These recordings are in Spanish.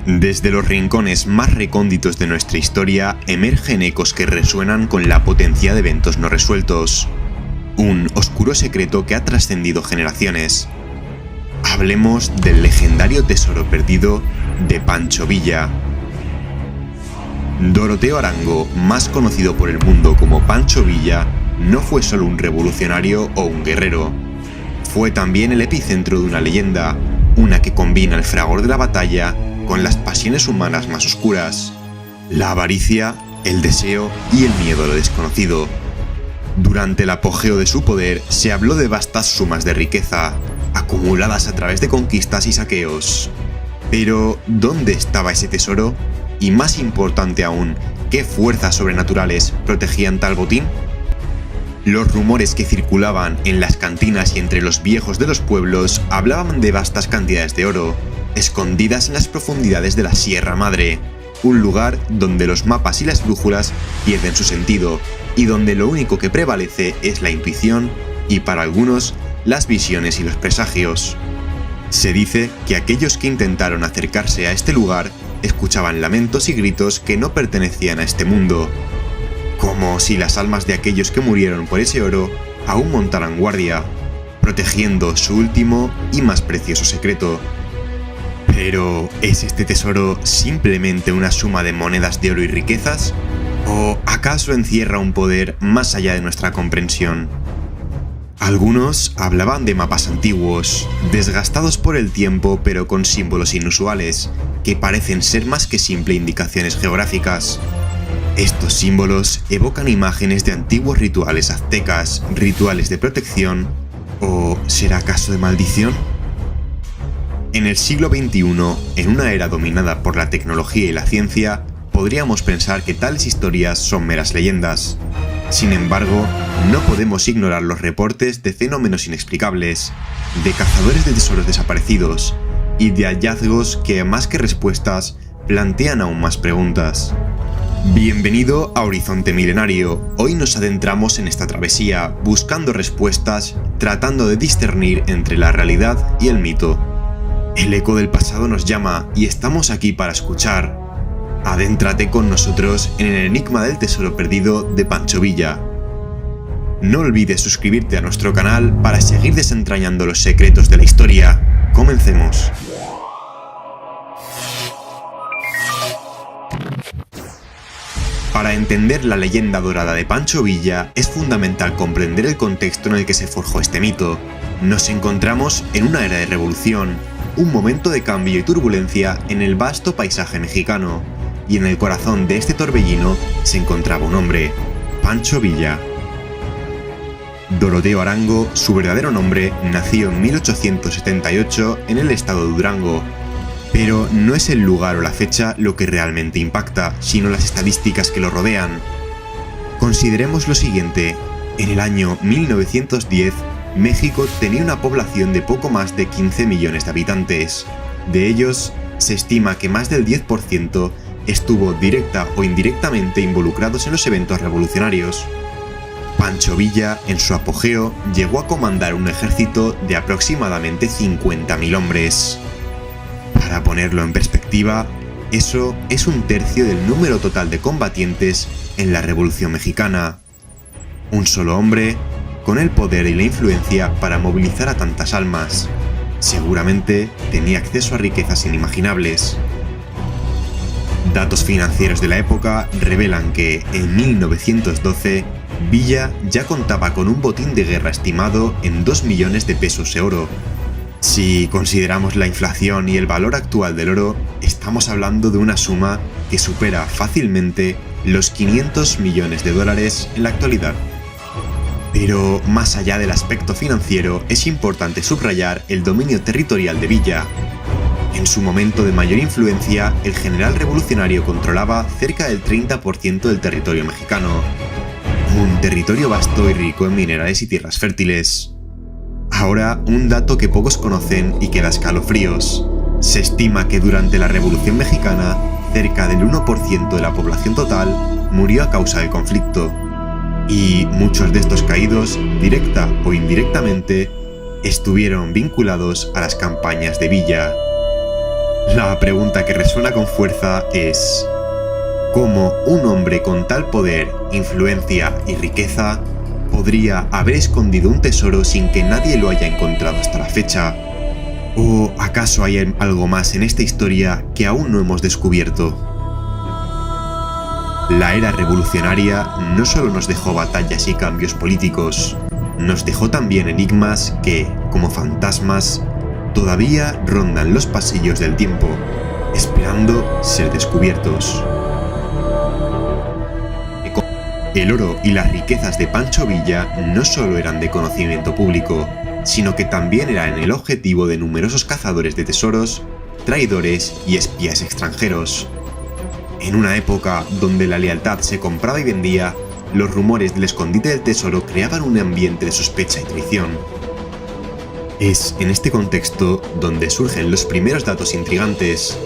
Desde los rincones más recónditos de nuestra historia emergen ecos que resuenan con la potencia de eventos no resueltos. Un oscuro secreto que ha trascendido generaciones. Hablemos del legendario tesoro perdido de Pancho Villa. Doroteo Arango, más conocido por el mundo como Pancho Villa, no fue solo un revolucionario o un guerrero. Fue también el epicentro de una leyenda, una que combina el fragor de la batalla con las pasiones humanas más oscuras, la avaricia, el deseo y el miedo a lo desconocido. Durante el apogeo de su poder se habló de vastas sumas de riqueza, acumuladas a través de conquistas y saqueos. Pero, ¿dónde estaba ese tesoro? Y más importante aún, ¿qué fuerzas sobrenaturales protegían tal botín? Los rumores que circulaban en las cantinas y entre los viejos de los pueblos hablaban de vastas cantidades de oro, escondidas en las profundidades de la Sierra Madre, un lugar donde los mapas y las brújulas pierden su sentido, y donde lo único que prevalece es la intuición y, para algunos, las visiones y los presagios. Se dice que aquellos que intentaron acercarse a este lugar escuchaban lamentos y gritos que no pertenecían a este mundo, como si las almas de aquellos que murieron por ese oro aún montaran guardia, protegiendo su último y más precioso secreto. Pero, ¿es este tesoro simplemente una suma de monedas de oro y riquezas? ¿O acaso encierra un poder más allá de nuestra comprensión? Algunos hablaban de mapas antiguos, desgastados por el tiempo pero con símbolos inusuales, que parecen ser más que simples indicaciones geográficas. Estos símbolos evocan imágenes de antiguos rituales aztecas, rituales de protección, ¿o será acaso de maldición? En el siglo XXI, en una era dominada por la tecnología y la ciencia, podríamos pensar que tales historias son meras leyendas. Sin embargo, no podemos ignorar los reportes de fenómenos inexplicables, de cazadores de tesoros desaparecidos y de hallazgos que, más que respuestas, plantean aún más preguntas. Bienvenido a Horizonte Milenario. Hoy nos adentramos en esta travesía, buscando respuestas, tratando de discernir entre la realidad y el mito. El eco del pasado nos llama y estamos aquí para escuchar. Adéntrate con nosotros en el enigma del tesoro perdido de Pancho Villa. No olvides suscribirte a nuestro canal para seguir desentrañando los secretos de la historia. Comencemos. Para entender la leyenda dorada de Pancho Villa, es fundamental comprender el contexto en el que se forjó este mito. Nos encontramos en una era de revolución, un momento de cambio y turbulencia en el vasto paisaje mexicano, y en el corazón de este torbellino se encontraba un hombre, Pancho Villa. Doroteo Arango, su verdadero nombre, nació en 1878 en el estado de Durango. Pero no es el lugar o la fecha lo que realmente impacta, sino las estadísticas que lo rodean. Consideremos lo siguiente: en el año 1910, México tenía una población de poco más de 15 millones de habitantes. De ellos, se estima que más del 10% estuvo directa o indirectamente involucrados en los eventos revolucionarios. Pancho Villa, en su apogeo, llegó a comandar un ejército de aproximadamente 50.000 hombres. Para ponerlo en perspectiva, eso es un tercio del número total de combatientes en la Revolución Mexicana. Un solo hombre, con el poder y la influencia para movilizar a tantas almas. Seguramente tenía acceso a riquezas inimaginables. Datos financieros de la época revelan que, en 1912, Villa ya contaba con un botín de guerra estimado en 2 millones de pesos de oro. Si consideramos la inflación y el valor actual del oro, estamos hablando de una suma que supera fácilmente los 500 millones de dólares en la actualidad. Pero más allá del aspecto financiero, es importante subrayar el dominio territorial de Villa. En su momento de mayor influencia, el general revolucionario controlaba cerca del 30% del territorio mexicano. Un territorio vasto y rico en minerales y tierras fértiles. Ahora, un dato que pocos conocen y que da escalofríos. Se estima que durante la Revolución Mexicana, cerca del 1% de la población total murió a causa del conflicto. Y muchos de estos caídos, directa o indirectamente, estuvieron vinculados a las campañas de Villa. La pregunta que resuena con fuerza es: ¿cómo un hombre con tal poder, influencia y riqueza podría haber escondido un tesoro sin que nadie lo haya encontrado hasta la fecha? ¿O acaso hay algo más en esta historia que aún no hemos descubierto? La era revolucionaria no solo nos dejó batallas y cambios políticos, nos dejó también enigmas que, como fantasmas, todavía rondan los pasillos del tiempo, esperando ser descubiertos. El oro y las riquezas de Pancho Villa no solo eran de conocimiento público, sino que también eran el objetivo de numerosos cazadores de tesoros, traidores y espías extranjeros. En una época donde la lealtad se compraba y vendía, los rumores del escondite del tesoro creaban un ambiente de sospecha y traición. Es en este contexto donde surgen los primeros datos intrigantes.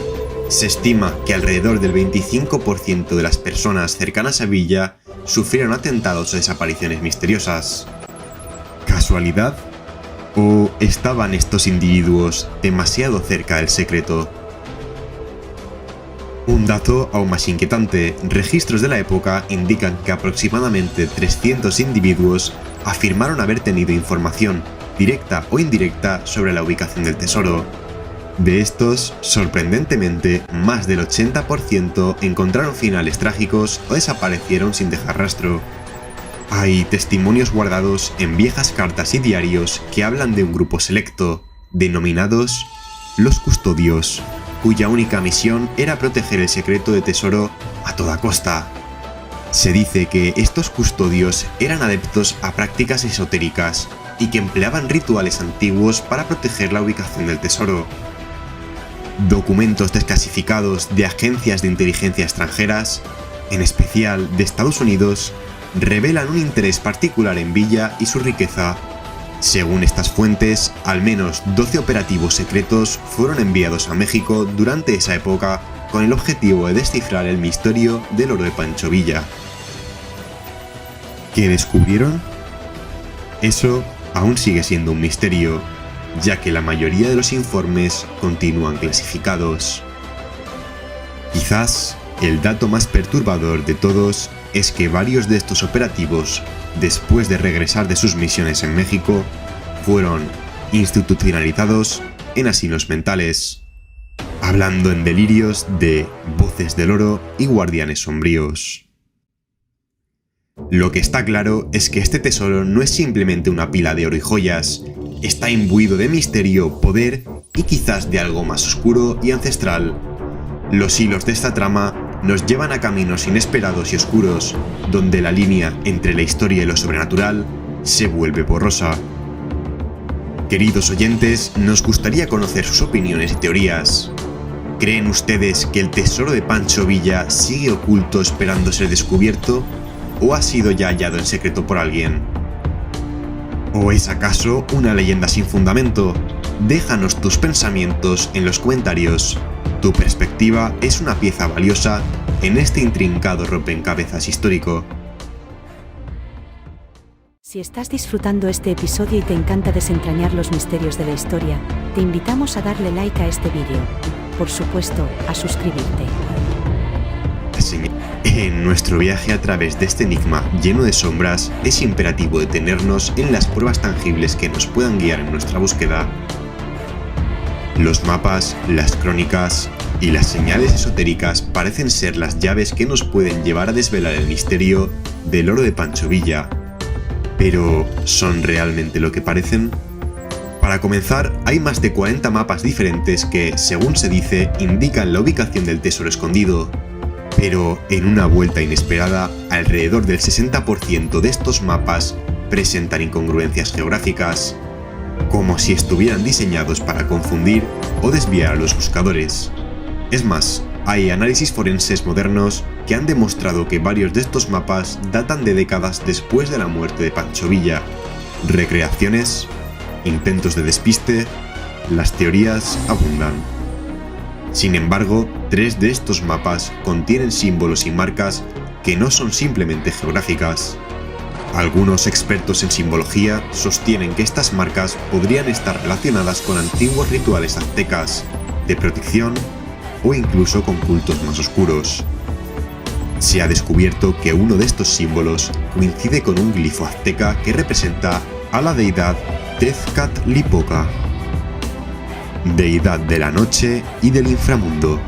Se estima que alrededor del 25% de las personas cercanas a Villa sufrieron atentados o desapariciones misteriosas. ¿Casualidad? ¿O estaban estos individuos demasiado cerca del secreto? Un dato aún más inquietante: registros de la época indican que aproximadamente 300 individuos afirmaron haber tenido información, directa o indirecta, sobre la ubicación del tesoro. De estos, sorprendentemente, más del 80% encontraron finales trágicos o desaparecieron sin dejar rastro. Hay testimonios guardados en viejas cartas y diarios que hablan de un grupo selecto, denominados los Custodios, cuya única misión era proteger el secreto de tesoro a toda costa. Se dice que estos custodios eran adeptos a prácticas esotéricas y que empleaban rituales antiguos para proteger la ubicación del tesoro. Documentos desclasificados de agencias de inteligencia extranjeras, en especial de Estados Unidos, revelan un interés particular en Villa y su riqueza. Según estas fuentes, al menos 12 operativos secretos fueron enviados a México durante esa época con el objetivo de descifrar el misterio del oro de Pancho Villa. ¿Qué descubrieron? Eso aún sigue siendo un misterio, ya que la mayoría de los informes continúan clasificados. Quizás el dato más perturbador de todos es que varios de estos operativos, después de regresar de sus misiones en México, fueron institucionalizados en asilos mentales, hablando en delirios de voces del oro y guardianes sombríos. Lo que está claro es que este tesoro no es simplemente una pila de oro y joyas, está imbuido de misterio, poder y quizás de algo más oscuro y ancestral. Los hilos de esta trama nos llevan a caminos inesperados y oscuros, donde la línea entre la historia y lo sobrenatural se vuelve borrosa. Queridos oyentes, nos gustaría conocer sus opiniones y teorías. ¿Creen ustedes que el tesoro de Pancho Villa sigue oculto esperando ser descubierto? ¿O ha sido ya hallado en secreto por alguien? ¿O es acaso una leyenda sin fundamento? Déjanos tus pensamientos en los comentarios. Tu perspectiva es una pieza valiosa en este intrincado rompecabezas histórico. Si estás disfrutando este episodio y te encanta desentrañar los misterios de la historia, te invitamos a darle like a este vídeo. Por supuesto, a suscribirte. En nuestro viaje a través de este enigma lleno de sombras, es imperativo detenernos en las pruebas tangibles que nos puedan guiar en nuestra búsqueda. Los mapas, las crónicas y las señales esotéricas parecen ser las llaves que nos pueden llevar a desvelar el misterio del oro de Pancho Villa. ¿Pero son realmente lo que parecen? Para comenzar, hay más de 40 mapas diferentes que, según se dice, indican la ubicación del tesoro escondido. Pero, en una vuelta inesperada, alrededor del 60% de estos mapas presentan incongruencias geográficas, como si estuvieran diseñados para confundir o desviar a los buscadores. Es más, hay análisis forenses modernos que han demostrado que varios de estos mapas datan de décadas después de la muerte de Pancho Villa. Recreaciones, intentos de despiste, las teorías abundan. Sin embargo, 3 de estos mapas contienen símbolos y marcas que no son simplemente geográficas. Algunos expertos en simbología sostienen que estas marcas podrían estar relacionadas con antiguos rituales aztecas, de protección o incluso con cultos más oscuros. Se ha descubierto que uno de estos símbolos coincide con un glifo azteca que representa a la deidad Tezcatlipoca, deidad de la noche y del inframundo.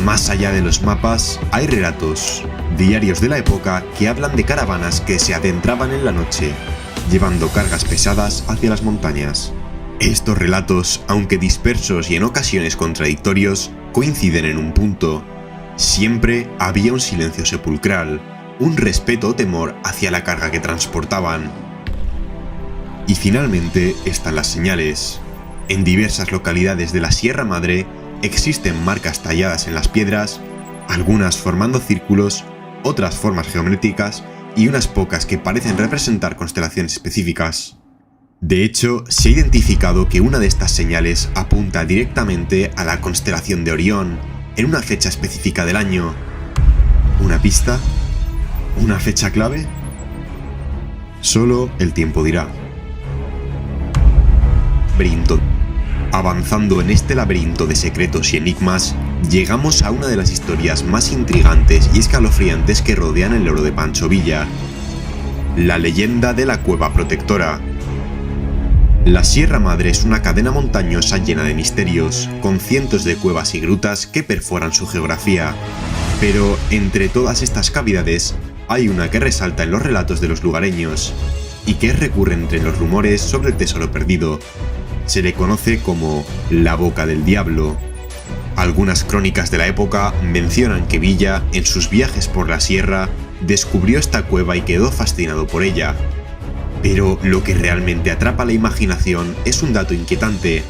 Más allá de los mapas, hay relatos, diarios de la época que hablan de caravanas que se adentraban en la noche, llevando cargas pesadas hacia las montañas. Estos relatos, aunque dispersos y en ocasiones contradictorios, coinciden en un punto. Siempre había un silencio sepulcral, un respeto o temor hacia la carga que transportaban. Y finalmente están las señales. En diversas localidades de la Sierra Madre existen marcas talladas en las piedras, algunas formando círculos, otras formas geométricas y unas pocas que parecen representar constelaciones específicas. De hecho, se ha identificado que una de estas señales apunta directamente a la constelación de Orión, en una fecha específica del año. ¿Una pista? ¿Una fecha clave? Solo el tiempo dirá. Laberinto. Avanzando en este laberinto de secretos y enigmas, llegamos a una de las historias más intrigantes y escalofriantes que rodean el oro de Pancho Villa: la leyenda de la Cueva Protectora. La Sierra Madre es una cadena montañosa llena de misterios, con cientos de cuevas y grutas que perforan su geografía. Pero entre todas estas cavidades, hay una que resalta en los relatos de los lugareños, y que es recurrente en los rumores sobre el tesoro perdido. Se le conoce como la Boca del Diablo. Algunas crónicas de la época mencionan que Villa, en sus viajes por la sierra, descubrió esta cueva y quedó fascinado por ella. Pero lo que realmente atrapa la imaginación es un dato inquietante.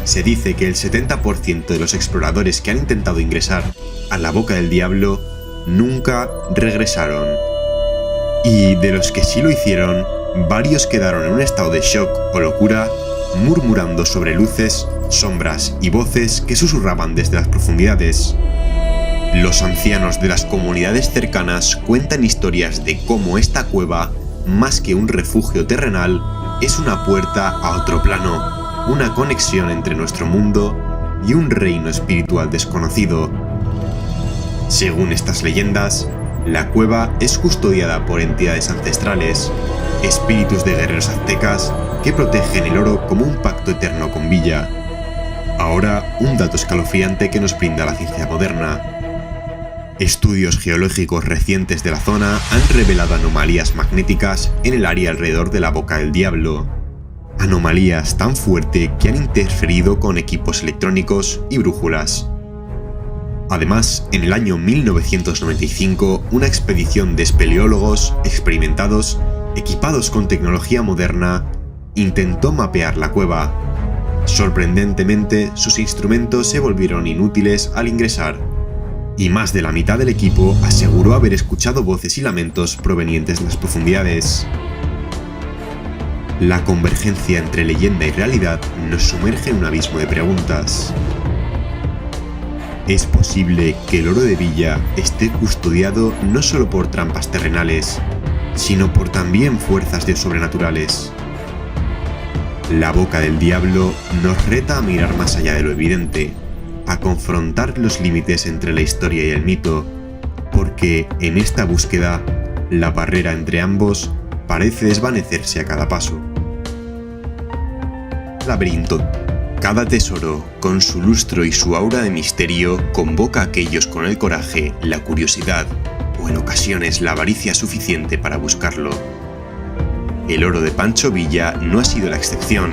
Se dice que el 70% de los exploradores que han intentado ingresar a la Boca del Diablo nunca regresaron. Y de los que sí lo hicieron, varios quedaron en un estado de shock o locura, murmurando sobre luces, sombras y voces que susurraban desde las profundidades. Los ancianos de las comunidades cercanas cuentan historias de cómo esta cueva, más que un refugio terrenal, es una puerta a otro plano, una conexión entre nuestro mundo y un reino espiritual desconocido. Según estas leyendas, la cueva es custodiada por entidades ancestrales, espíritus de guerreros aztecas que protegen el oro como un pacto eterno con Villa. Ahora, un dato escalofriante que nos brinda la ciencia moderna. Estudios geológicos recientes de la zona han revelado anomalías magnéticas en el área alrededor de la Boca del Diablo. Anomalías tan fuertes que han interferido con equipos electrónicos y brújulas. Además, en el año 1995, una expedición de espeleólogos experimentados, equipados con tecnología moderna, intentó mapear la cueva. Sorprendentemente, sus instrumentos se volvieron inútiles al ingresar, y más de la mitad del equipo aseguró haber escuchado voces y lamentos provenientes de las profundidades. La convergencia entre leyenda y realidad nos sumerge en un abismo de preguntas. ¿Es posible que el oro de Villa esté custodiado no solo por trampas terrenales, sino por también fuerzas sobrenaturales? La Boca del Diablo nos reta a mirar más allá de lo evidente, a confrontar los límites entre la historia y el mito, porque en esta búsqueda, la barrera entre ambos parece desvanecerse a cada paso. Laberinto. Cada tesoro, con su lustro y su aura de misterio, convoca a aquellos con el coraje, la curiosidad o en ocasiones la avaricia suficiente para buscarlo. El oro de Pancho Villa no ha sido la excepción.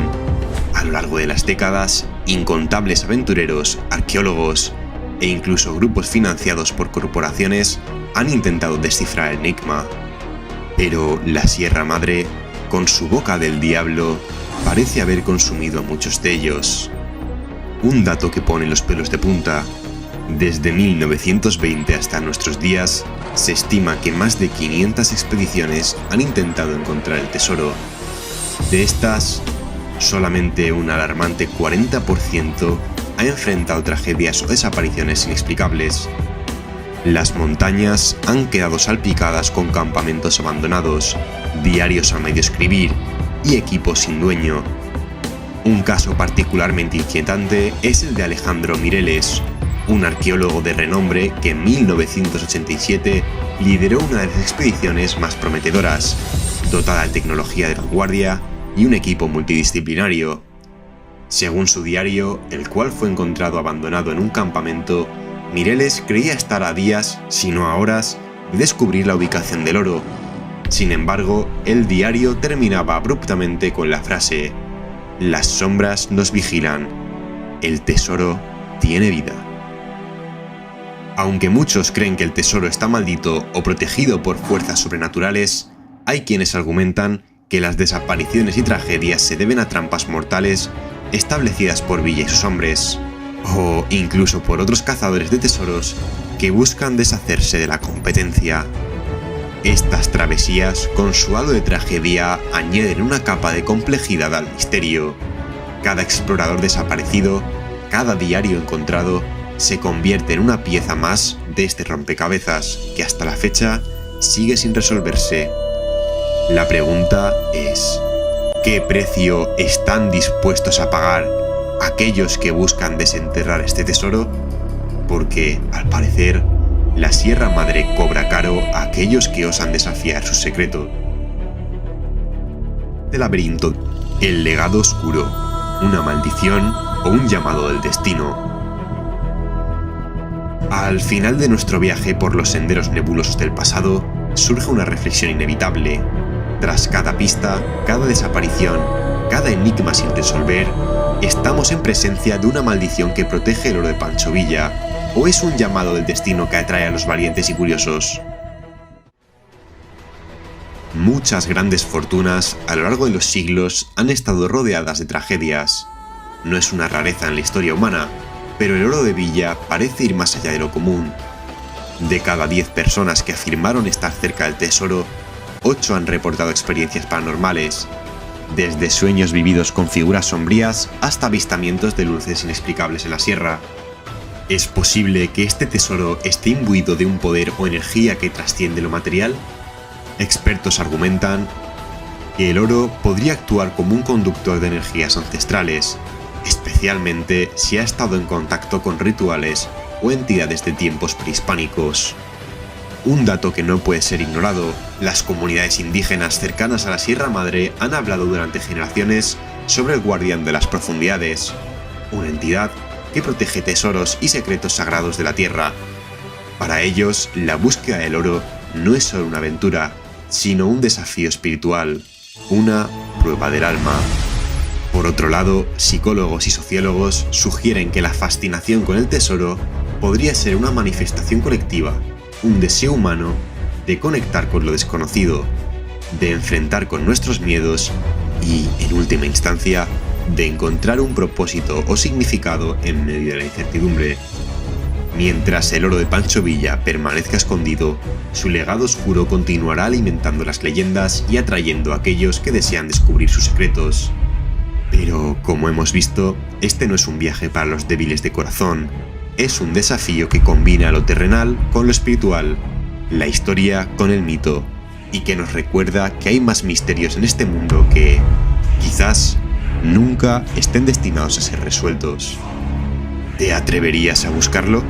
A lo largo de las décadas, incontables aventureros, arqueólogos e incluso grupos financiados por corporaciones han intentado descifrar el enigma. Pero la Sierra Madre, con su Boca del Diablo, parece haber consumido a muchos de ellos. Un dato que pone los pelos de punta: desde 1920 hasta nuestros días, se estima que más de 500 expediciones han intentado encontrar el tesoro. De estas, solamente un alarmante 40% ha enfrentado tragedias o desapariciones inexplicables. Las montañas han quedado salpicadas con campamentos abandonados, diarios a medio escribir y equipos sin dueño. Un caso particularmente inquietante es el de Alejandro Mireles, un arqueólogo de renombre que en 1987 lideró una de las expediciones más prometedoras, dotada de tecnología de vanguardia y un equipo multidisciplinario. Según su diario, el cual fue encontrado abandonado en un campamento, Mireles creía estar a días, si no a horas, de descubrir la ubicación del oro. Sin embargo, el diario terminaba abruptamente con la frase: "Las sombras nos vigilan. El tesoro tiene vida". Aunque muchos creen que el tesoro está maldito o protegido por fuerzas sobrenaturales, hay quienes argumentan que las desapariciones y tragedias se deben a trampas mortales establecidas por Villa y sus hombres, o incluso por otros cazadores de tesoros que buscan deshacerse de la competencia. Estas travesías, con su halo de tragedia, añaden una capa de complejidad al misterio. Cada explorador desaparecido, cada diario encontrado, se convierte en una pieza más de este rompecabezas que hasta la fecha sigue sin resolverse. La pregunta es: ¿qué precio están dispuestos a pagar aquellos que buscan desenterrar este tesoro? Porque, al parecer, la Sierra Madre cobra caro a aquellos que osan desafiar su secreto. El laberinto, el legado oscuro, una maldición o un llamado del destino. Al final de nuestro viaje por los senderos nebulosos del pasado, surge una reflexión inevitable. Tras cada pista, cada desaparición, cada enigma sin resolver, ¿estamos en presencia de una maldición que protege el oro de Pancho Villa, o es un llamado del destino que atrae a los valientes y curiosos? Muchas grandes fortunas a lo largo de los siglos han estado rodeadas de tragedias. No es una rareza en la historia humana, pero el oro de Villa parece ir más allá de lo común. De cada 10 personas que afirmaron estar cerca del tesoro, 8 han reportado experiencias paranormales, desde sueños vividos con figuras sombrías hasta avistamientos de luces inexplicables en la sierra. ¿Es posible que este tesoro esté imbuido de un poder o energía que trasciende lo material? Expertos argumentan que el oro podría actuar como un conductor de energías ancestrales, especialmente si ha estado en contacto con rituales o entidades de tiempos prehispánicos. Un dato que no puede ser ignorado: las comunidades indígenas cercanas a la Sierra Madre han hablado durante generaciones sobre el Guardián de las Profundidades, una entidad que protege tesoros y secretos sagrados de la tierra. Para ellos, la búsqueda del oro no es solo una aventura, sino un desafío espiritual, una prueba del alma. Por otro lado, psicólogos y sociólogos sugieren que la fascinación con el tesoro podría ser una manifestación colectiva, un deseo humano de conectar con lo desconocido, de enfrentar con nuestros miedos y, en última instancia, de encontrar un propósito o significado en medio de la incertidumbre. Mientras el oro de Pancho Villa permanezca escondido, su legado oscuro continuará alimentando las leyendas y atrayendo a aquellos que desean descubrir sus secretos. Pero, como hemos visto, este no es un viaje para los débiles de corazón. Es un desafío que combina lo terrenal con lo espiritual, la historia con el mito, y que nos recuerda que hay más misterios en este mundo que, quizás, nunca estén destinados a ser resueltos. ¿Te atreverías a buscarlo?